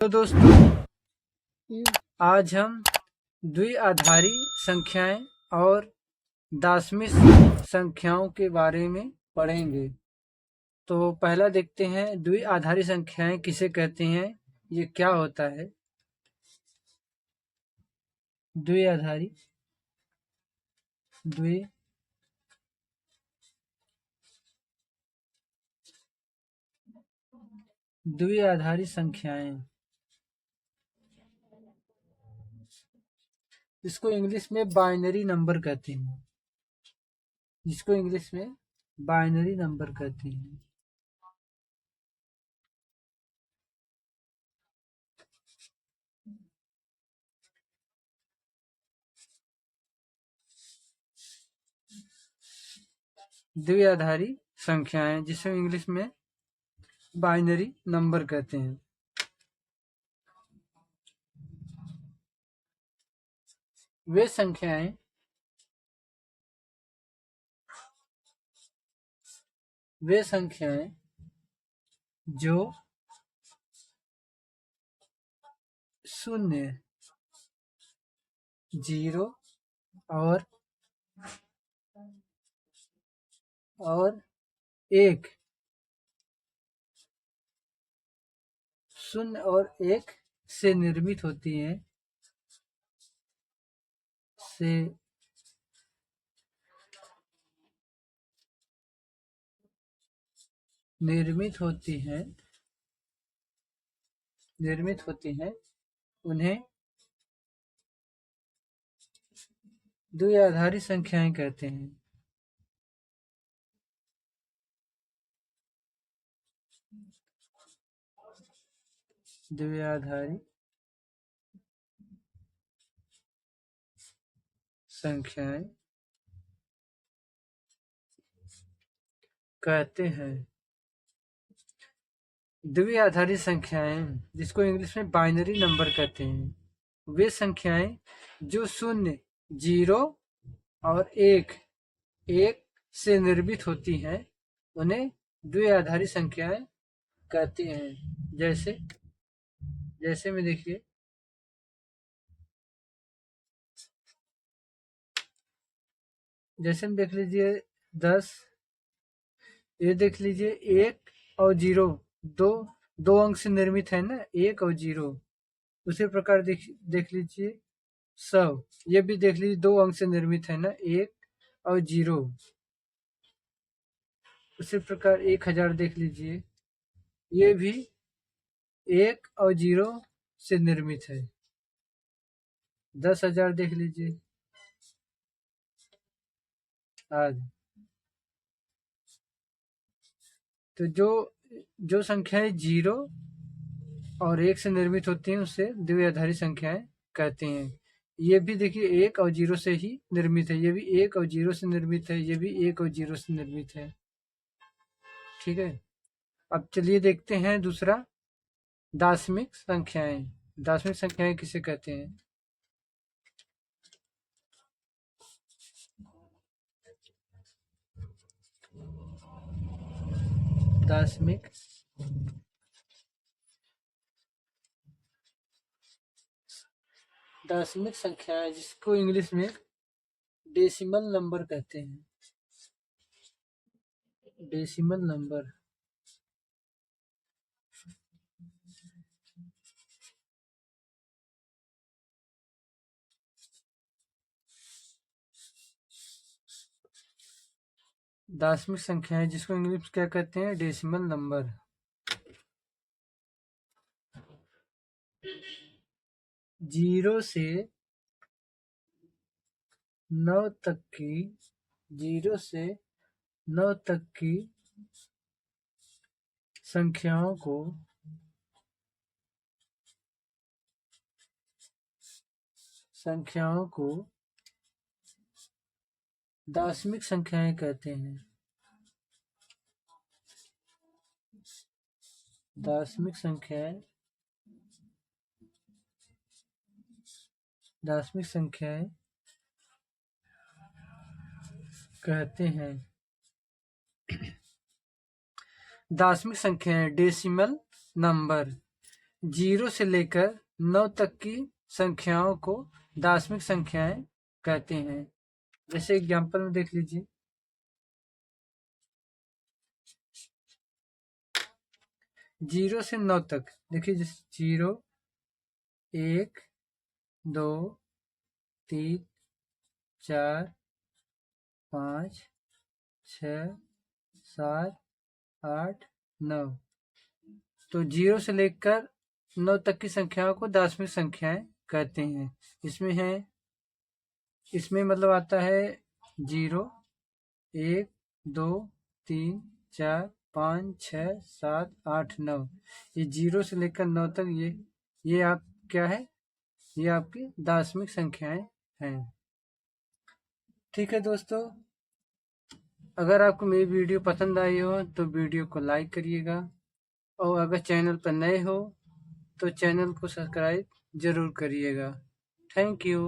तो दोस्तों आज हम द्विआधारी संख्याएं और दशमिक संख्याओं के बारे में पढ़ेंगे। तो पहला देखते हैं द्विआधारी संख्याएं किसे कहते हैं, ये क्या होता है। द्विआधारी द्विआधारी संख्याएं, जिसको इंग्लिश में बाइनरी नंबर कहते हैं। द्विआधारी संख्याएं जिसे इंग्लिश में बाइनरी नंबर कहते हैं। वे संख्याएं जो 0, 0 और 1, 0 और 1 से निर्मित होती हैं, निर्मित होती हैं, उन्हें द्विआधारी संख्याएं कहते हैं। द्विआधारी संख्याएं कहते हैं। द्विआधारी संख्याएं जिसको इंग्लिश में बाइनरी नंबर कहते हैं, वे संख्याएं जो 0, 0 और 1 से निर्मित होती हैं, उन्हें द्विआधारी संख्याएं कहते हैं। जैसे में देखिए, जैसे में देख लीजिए 10, ये देख लीजिए 1 और 0 दो अंक से निर्मित है ना, 1 और 0। उसी प्रकार देख लीजिए 100, ये भी देख लीजिए 2 अंक से निर्मित है ना, 1 और 0। उसी प्रकार 1000 देख लीजिए, ये भी 1 और 0 से निर्मित है। 10,000 देख लीजिए आज। तो जो संख्याएं 0 और 1 से निर्मित होती हैं उसे द्विआधारी संख्याएं कहते हैं। ये भी देखिए 1 और 0 से ही निर्मित है, ये भी 1 और 0 से निर्मित है, ये भी 1 और 0 से निर्मित है। ठीक है, अब चलिए देखते हैं दूसरा, दशमिक संख्याएं। दशमिक संख्याएं किसे कहते हैं। दशमिक संख्याएं जिसको इंग्लिश में डेसिमल नंबर कहते हैं। डेसिमल नंबर दशमिक संख्याएं जिसको इंग्लिश क्या कहते हैं, डेसिमल नंबर। 0 से 9 तक की संख्याओं को दशमिक संख्याएं कहते हैं। दशमिक संख्याएं कहते हैं। दशमिक संख्याएं डेसिमल नंबर 0 से लेकर 9 तक की संख्याओं को दार्शनिक संख्याएं कहते हैं। जैसे एग्जाम्पल में देख लीजिए, 0 से 9 तक देखिए, जैसे 0, 1, 2, 3, 4, 5, 6, 7, 8, 9। तो 0 से लेकर 9 तक की संख्याओं को दार्शनिक संख्याएं कहते हैं। इसमें मतलब आता है 0, 1, 2, 3, 4, 5, 6, 7, 8, 9। ये 0 से लेकर 9 तक ये आप क्या है, ये आपकी दार्शनिक संख्याएं हैं। ठीक है दोस्तों, अगर आपको मेरी वीडियो पसंद आई हो तो वीडियो को लाइक करिएगा, और अगर चैनल पर नए हो तो चैनल को सब्सक्राइब जरूर करिएगा। Thank you.